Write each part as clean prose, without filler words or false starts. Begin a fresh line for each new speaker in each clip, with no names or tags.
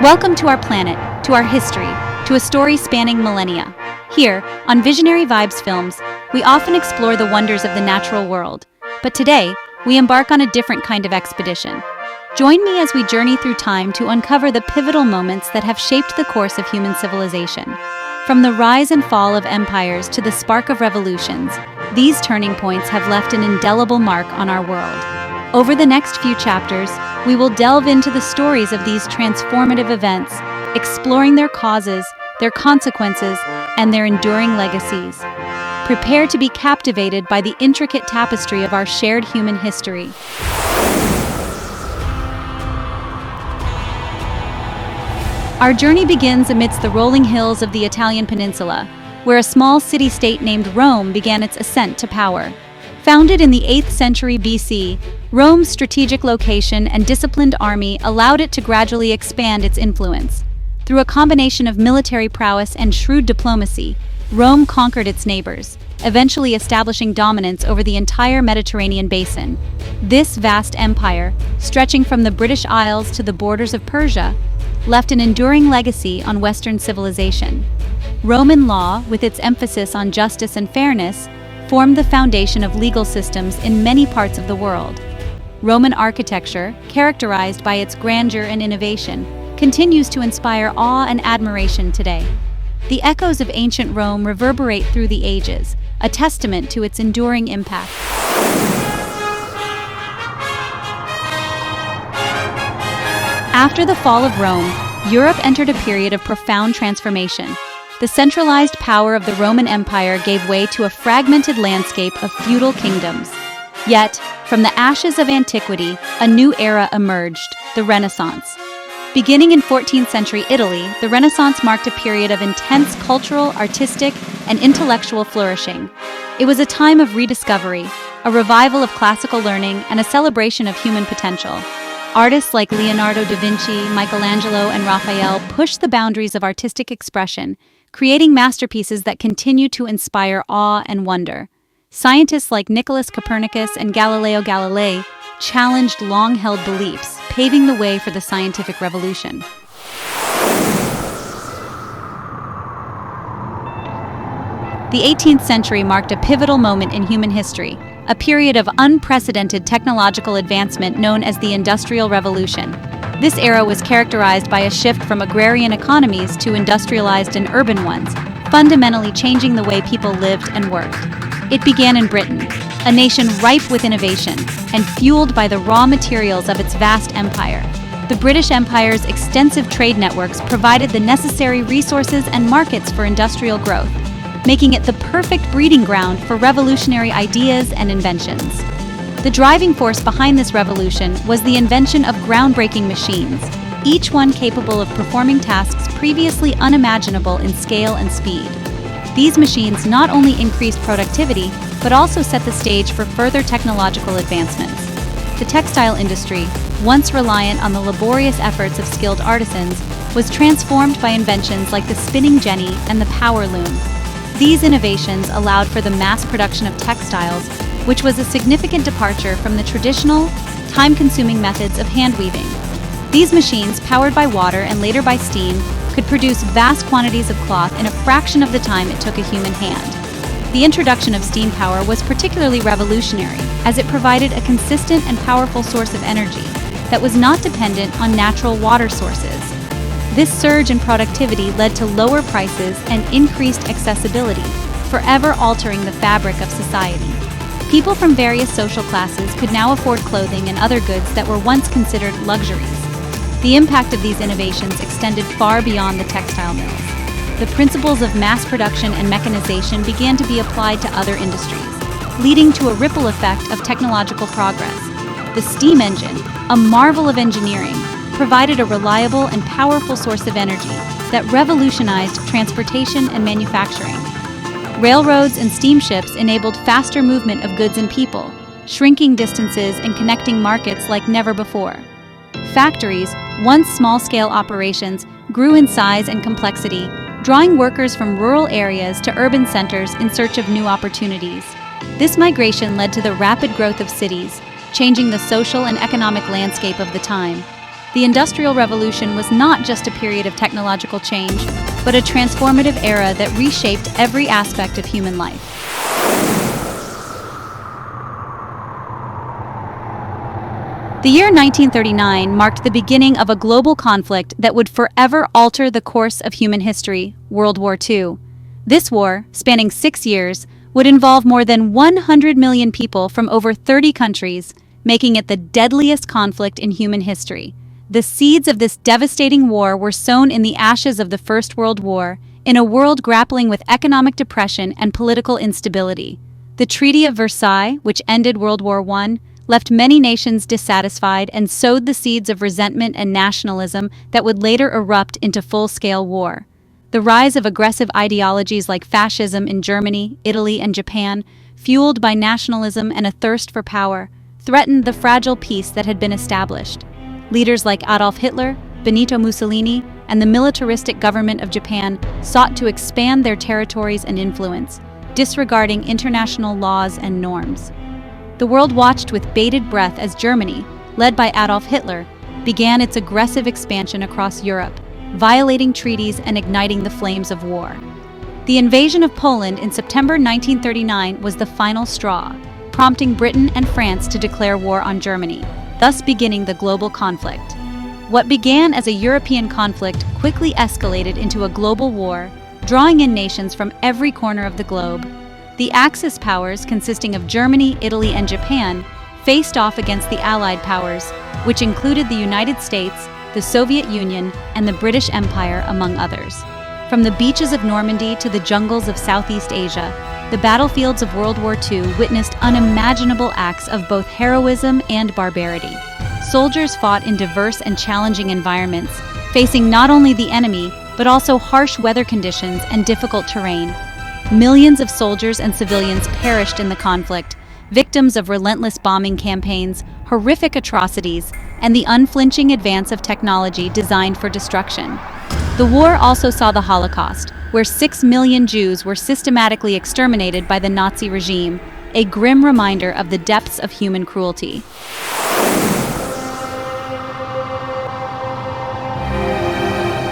Welcome to our planet, to our history, to a story spanning millennia. Here, on Visionary Vibes Films, we often explore the wonders of the natural world. But today, we embark on a different kind of expedition. Join me as we journey through time to uncover the pivotal moments that have shaped the course of human civilization. From the rise and fall of empires to the spark of revolutions, these turning points have left an indelible mark on our world. Over the next few chapters, we will delve into the stories of these transformative events, exploring their causes, their consequences, and their enduring legacies. Prepare to be captivated by the intricate tapestry of our shared human history. Our journey begins amidst the rolling hills of the Italian peninsula, where a small city-state named Rome began its ascent to power. Founded in the 8th century BC, Rome's strategic location and disciplined army allowed it to gradually expand its influence. Through a combination of military prowess and shrewd diplomacy, Rome conquered its neighbors, eventually establishing dominance over the entire Mediterranean basin. This vast empire, stretching from the British Isles to the borders of Persia, left an enduring legacy on Western civilization. Roman law, with its emphasis on justice and fairness, formed the foundation of legal systems in many parts of the world. Roman architecture, characterized by its grandeur and innovation, continues to inspire awe and admiration today. The echoes of ancient Rome reverberate through the ages, a testament to its enduring impact. After the fall of Rome, Europe entered a period of profound transformation. The centralized power of the Roman Empire gave way to a fragmented landscape of feudal kingdoms. Yet, from the ashes of antiquity, a new era emerged, the Renaissance. Beginning in 14th century Italy, the Renaissance marked a period of intense cultural, artistic, and intellectual flourishing. It was a time of rediscovery, a revival of classical learning, and a celebration of human potential. Artists like Leonardo da Vinci, Michelangelo, and Raphael pushed the boundaries of artistic expression, creating masterpieces that continue to inspire awe and wonder. Scientists like Nicholas Copernicus and Galileo Galilei challenged long-held beliefs, paving the way for the scientific revolution. The 18th century marked a pivotal moment in human history, a period of unprecedented technological advancement known as the Industrial Revolution. This era was characterized by a shift from agrarian economies to industrialized and urban ones, fundamentally changing the way people lived and worked. It began in Britain, a nation ripe with innovation and fueled by the raw materials of its vast empire. The British Empire's extensive trade networks provided the necessary resources and markets for industrial growth, making it the perfect breeding ground for revolutionary ideas and inventions. The driving force behind this revolution was the invention of groundbreaking machines, each one capable of performing tasks previously unimaginable in scale and speed. These machines not only increased productivity, but also set the stage for further technological advancements. The textile industry, once reliant on the laborious efforts of skilled artisans, was transformed by inventions like the spinning jenny and the power loom. These innovations allowed for the mass production of textiles, which was a significant departure from the traditional, time-consuming methods of hand weaving. These machines, powered by water and later by steam, could produce vast quantities of cloth in a fraction of the time it took a human hand. The introduction of steam power was particularly revolutionary, as it provided a consistent and powerful source of energy that was not dependent on natural water sources. This surge in productivity led to lower prices and increased accessibility, forever altering the fabric of society. People from various social classes could now afford clothing and other goods that were once considered luxuries. The impact of these innovations extended far beyond the textile mills. The principles of mass production and mechanization began to be applied to other industries, leading to a ripple effect of technological progress. The steam engine, a marvel of engineering, provided a reliable and powerful source of energy that revolutionized transportation and manufacturing. Railroads and steamships enabled faster movement of goods and people, shrinking distances and connecting markets like never before. Factories, once small-scale operations, grew in size and complexity, drawing workers from rural areas to urban centers in search of new opportunities. This migration led to the rapid growth of cities, changing the social and economic landscape of the time. The Industrial Revolution was not just a period of technological change, but a transformative era that reshaped every aspect of human life. The year 1939 marked the beginning of a global conflict that would forever alter the course of human history, World War II. This war, spanning 6 years, would involve more than 100 million people from over 30 countries, making it the deadliest conflict in human history. The seeds of this devastating war were sown in the ashes of the First World War, in a world grappling with economic depression and political instability. The Treaty of Versailles, which ended World War I, left many nations dissatisfied and sowed the seeds of resentment and nationalism that would later erupt into full-scale war. The rise of aggressive ideologies like fascism in Germany, Italy, and Japan, fueled by nationalism and a thirst for power, threatened the fragile peace that had been established. Leaders like Adolf Hitler, Benito Mussolini, and the militaristic government of Japan sought to expand their territories and influence, disregarding international laws and norms. The world watched with bated breath as Germany, led by Adolf Hitler, began its aggressive expansion across Europe, violating treaties and igniting the flames of war. The invasion of Poland in September 1939 was the final straw, prompting Britain and France to declare war on Germany, thus beginning the global conflict. What began as a European conflict quickly escalated into a global war, drawing in nations from every corner of the globe. The Axis powers, consisting of Germany, Italy, and Japan, faced off against the Allied powers, which included the United States, the Soviet Union, and the British Empire, among others. From the beaches of Normandy to the jungles of Southeast Asia, the battlefields of World War II witnessed unimaginable acts of both heroism and barbarity. Soldiers fought in diverse and challenging environments, facing not only the enemy, but also harsh weather conditions and difficult terrain. Millions of soldiers and civilians perished in the conflict, victims of relentless bombing campaigns, horrific atrocities, and the unflinching advance of technology designed for destruction. The war also saw the Holocaust, where 6 million Jews were systematically exterminated by the Nazi regime, a grim reminder of the depths of human cruelty.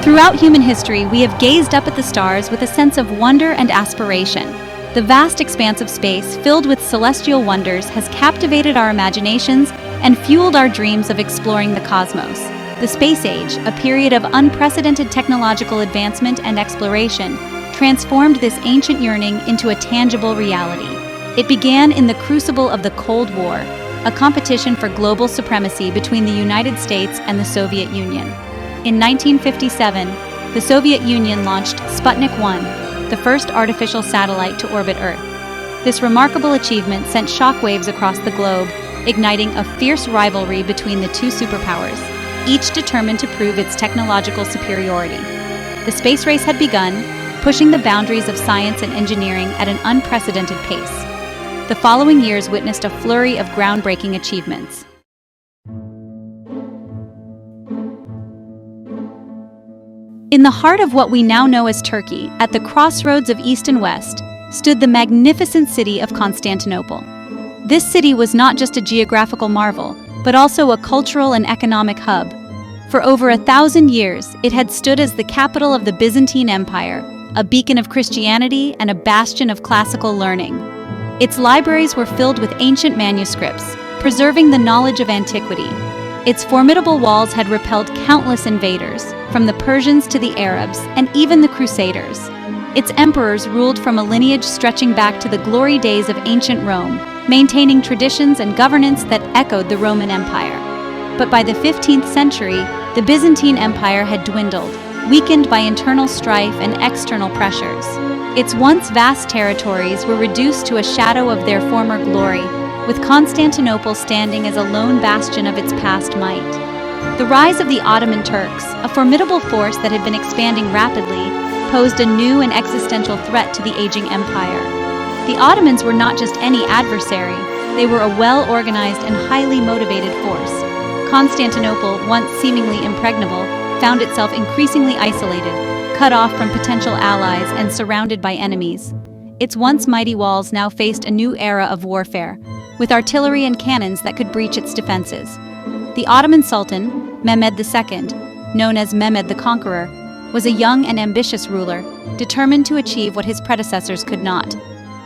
Throughout human history, we have gazed up at the stars with a sense of wonder and aspiration. The vast expanse of space, filled with celestial wonders, has captivated our imaginations and fueled our dreams of exploring the cosmos. The space age, a period of unprecedented technological advancement and exploration, transformed this ancient yearning into a tangible reality. It began in the crucible of the Cold War, a competition for global supremacy between the United States and the Soviet Union. In 1957, the Soviet Union launched Sputnik 1, the first artificial satellite to orbit Earth. This remarkable achievement sent shockwaves across the globe, igniting a fierce rivalry between the two superpowers, each determined to prove its technological superiority. The space race had begun, pushing the boundaries of science and engineering at an unprecedented pace. The following years witnessed a flurry of groundbreaking achievements. In the heart of what we now know as Turkey, at the crossroads of East and West, stood the magnificent city of Constantinople. This city was not just a geographical marvel, but also a cultural and economic hub. For over 1,000 years, it had stood as the capital of the Byzantine Empire, a beacon of Christianity and a bastion of classical learning. Its libraries were filled with ancient manuscripts, preserving the knowledge of antiquity. Its formidable walls had repelled countless invaders, from the Persians to the Arabs, and even the Crusaders. Its emperors ruled from a lineage stretching back to the glory days of ancient Rome, maintaining traditions and governance that echoed the Roman Empire. But by the 15th century, the Byzantine Empire had dwindled, weakened by internal strife and external pressures. Its once vast territories were reduced to a shadow of their former glory, with Constantinople standing as a lone bastion of its past might. The rise of the Ottoman Turks, a formidable force that had been expanding rapidly, posed a new and existential threat to the aging empire. The Ottomans were not just any adversary, they were a well-organized and highly motivated force. Constantinople, once seemingly impregnable, found itself increasingly isolated, cut off from potential allies and surrounded by enemies. Its once mighty walls now faced a new era of warfare, with artillery and cannons that could breach its defenses. The Ottoman Sultan, Mehmed II, known as Mehmed the Conqueror, was a young and ambitious ruler, determined to achieve what his predecessors could not.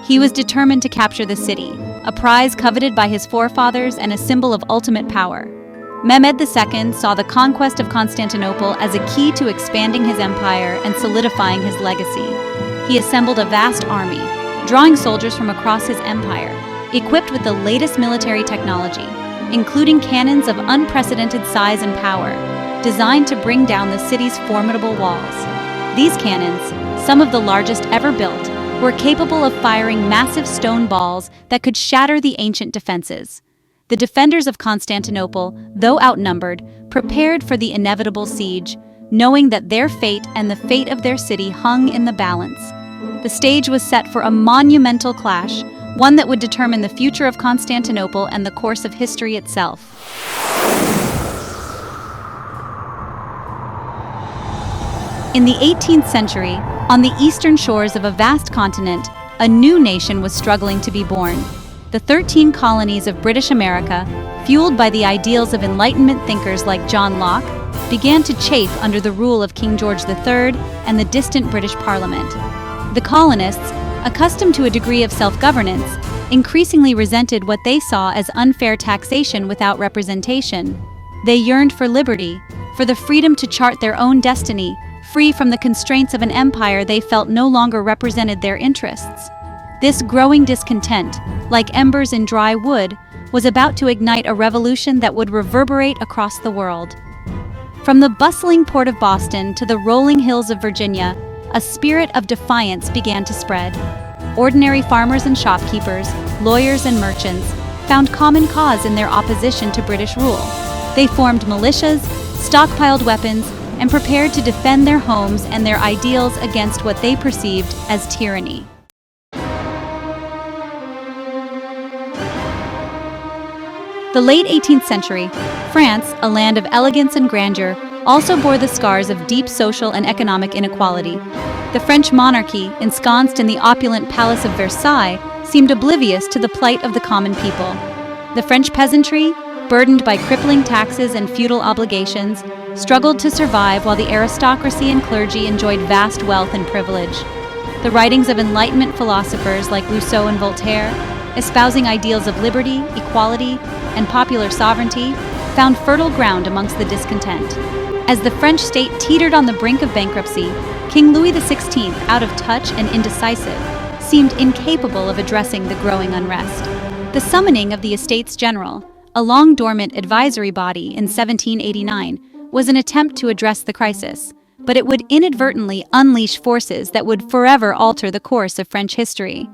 He was determined to capture the city, a prize coveted by his forefathers and a symbol of ultimate power. Mehmed II saw the conquest of Constantinople as a key to expanding his empire and solidifying his legacy. He assembled a vast army, drawing soldiers from across his empire, equipped with the latest military technology, including cannons of unprecedented size and power, designed to bring down the city's formidable walls. These cannons, some of the largest ever built, were capable of firing massive stone balls that could shatter the ancient defenses. The defenders of Constantinople, though outnumbered, prepared for the inevitable siege, knowing that their fate and the fate of their city hung in the balance. The stage was set for a monumental clash, one that would determine the future of Constantinople and the course of history itself. In the 18th century, on the eastern shores of a vast continent, a new nation was struggling to be born. The 13 colonies of British America, fueled by the ideals of Enlightenment thinkers like John Locke, began to chafe under the rule of King George III and the distant British Parliament. The colonists, accustomed to a degree of self-governance, increasingly resented what they saw as unfair taxation without representation. They yearned for liberty, for the freedom to chart their own destiny, free from the constraints of an empire they felt no longer represented their interests. This growing discontent, like embers in dry wood, was about to ignite a revolution that would reverberate across the world. From the bustling port of Boston to the rolling hills of Virginia, a spirit of defiance began to spread. Ordinary farmers and shopkeepers, lawyers and merchants, found common cause in their opposition to British rule. They formed militias, stockpiled weapons, and prepared to defend their homes and their ideals against what they perceived as tyranny. The late 18th century, France, a land of elegance and grandeur, also bore the scars of deep social and economic inequality. The French monarchy, ensconced in the opulent Palace of Versailles, seemed oblivious to the plight of the common people. The French peasantry, burdened by crippling taxes and feudal obligations, struggled to survive while the aristocracy and clergy enjoyed vast wealth and privilege. The writings of Enlightenment philosophers like Rousseau and Voltaire, espousing ideals of liberty, equality, and popular sovereignty, found fertile ground amongst the discontent. As the French state teetered on the brink of bankruptcy, King Louis XVI, out of touch and indecisive, seemed incapable of addressing the growing unrest. The summoning of the Estates General, a long-dormant advisory body in 1789, was an attempt to address the crisis, but it would inadvertently unleash forces that would forever alter the course of French history.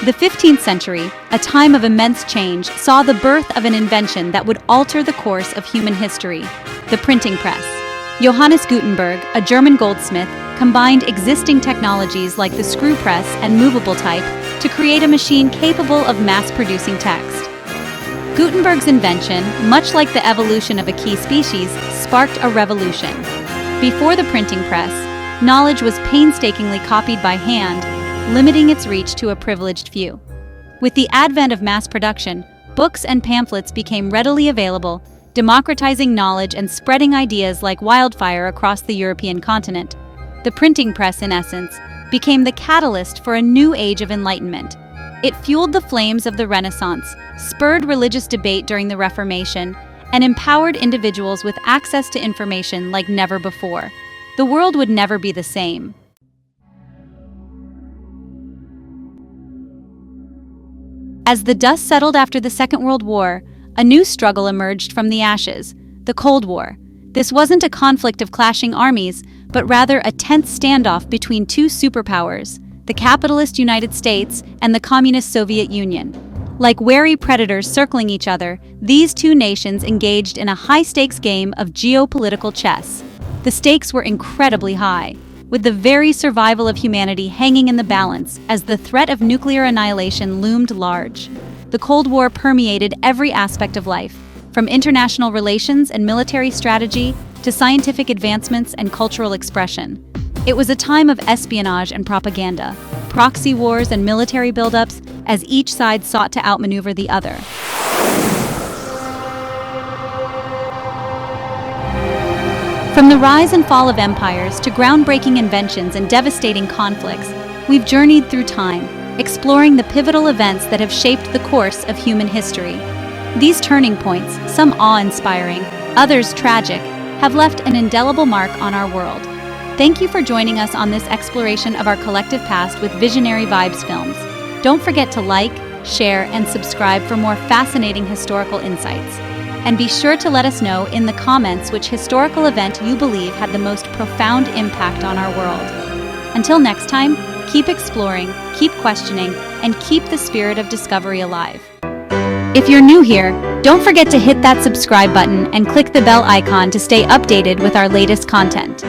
The 15th century, a time of immense change, saw the birth of an invention that would alter the course of human history: the printing press. Johannes Gutenberg, a German goldsmith, combined existing technologies like the screw press and movable type to create a machine capable of mass-producing text. Gutenberg's invention, much like the evolution of a key species, sparked a revolution. Before the printing press, knowledge was painstakingly copied by hand, limiting its reach to a privileged few. With the advent of mass production, books and pamphlets became readily available, democratizing knowledge and spreading ideas like wildfire across the European continent. The printing press, in essence, became the catalyst for a new age of enlightenment. It fueled the flames of the Renaissance, spurred religious debate during the Reformation, and empowered individuals with access to information like never before. The world would never be the same. As the dust settled after the Second World War, a new struggle emerged from the ashes: the Cold War. This wasn't a conflict of clashing armies, but rather a tense standoff between two superpowers, the capitalist United States and the communist Soviet Union. Like wary predators circling each other, these two nations engaged in a high-stakes game of geopolitical chess. The stakes were incredibly high, with the very survival of humanity hanging in the balance as the threat of nuclear annihilation loomed large. The Cold War permeated every aspect of life, from international relations and military strategy to scientific advancements and cultural expression. It was a time of espionage and propaganda, proxy wars and military buildups as each side sought to outmaneuver the other. From the rise and fall of empires to groundbreaking inventions and devastating conflicts, we've journeyed through time, exploring the pivotal events that have shaped the course of human history. These turning points, some awe-inspiring, others tragic, have left an indelible mark on our world. Thank you for joining us on this exploration of our collective past with Visionary Vibes Films. Don't forget to like, share, and subscribe for more fascinating historical insights. And be sure to let us know in the comments which historical event you believe had the most profound impact on our world. Until next time, keep exploring, keep questioning, and keep the spirit of discovery alive. If you're new here, don't forget to hit that subscribe button and click the bell icon to stay updated with our latest content.